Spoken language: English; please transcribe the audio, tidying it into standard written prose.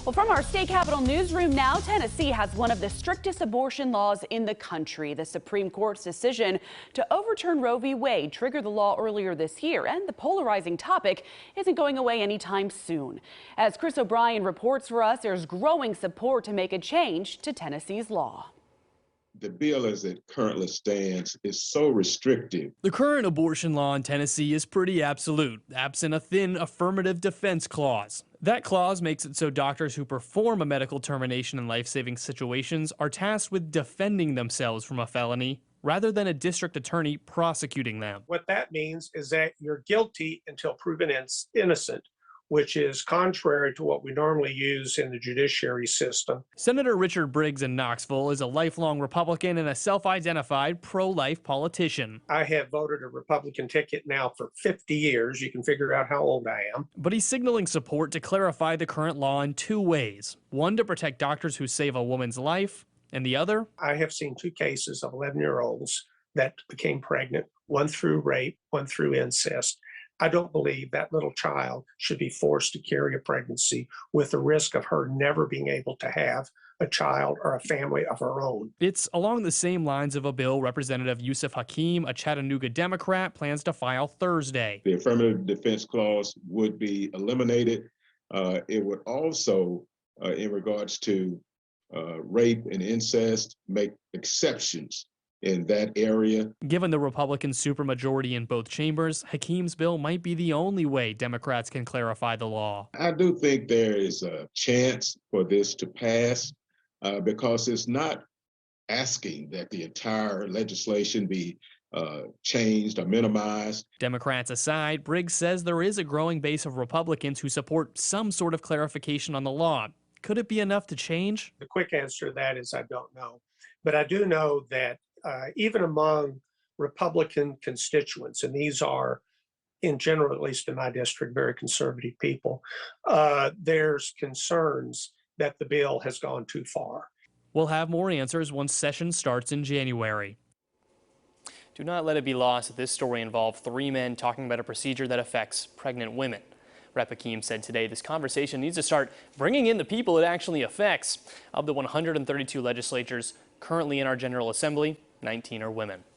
Well, from our state capitol newsroom now, Tennessee has one of the strictest abortion laws in the country. The Supreme Court's decision to overturn Roe v. Wade triggered the law earlier this year, and the polarizing topic isn't going away anytime soon. As Chris O'Brien reports for us, there's growing support to make a change to Tennessee's law. The bill as it currently stands is so restrictive. The current abortion law in Tennessee is pretty absolute, absent a thin affirmative defense clause. That clause makes it so doctors who perform a medical termination in life-saving situations are tasked with defending themselves from a felony rather than a district attorney prosecuting them. What that means is that you're guilty until proven innocent, which is contrary to what we normally use in the judiciary system. Senator Richard Briggs in Knoxville is a lifelong Republican and a self-identified pro-life politician. I have voted a Republican ticket now for 50 years. You can figure out how old I am. But he's signaling support to clarify the current law in two ways. One, to protect doctors who save a woman's life, and the other? I have seen two cases of 11-year-olds that became pregnant, one through rape, one through incest. I don't believe that little child should be forced to carry a pregnancy with the risk of her never being able to have a child or a family of her own. It's along the same lines of a bill Representative Yusuf Hakeem, a Chattanooga Democrat, plans to file Thursday. The affirmative defense clause would be eliminated. It would also, in regards to rape and incest, make exceptions in that area. Given the Republican supermajority in both chambers, Hakeem's bill might be the only way Democrats can clarify the law. I do think there is a chance for this to pass because it's not asking that the entire legislation be changed or minimized. Democrats aside, Briggs says there is a growing base of Republicans who support some sort of clarification on the law. Could it be enough to change? The quick answer to that is I don't know. But I do know that even among Republican constituents, and these are, in general, at least in my district, very conservative people, there's concerns that the bill has gone too far. We'll have more answers once session starts in January. Do not let it be lost that this story involved three men talking about a procedure that affects pregnant women. Rep. Hakeem said today this conversation needs to start bringing in the people it actually affects. Of the 132 legislatures currently in our General Assembly, 19 are women.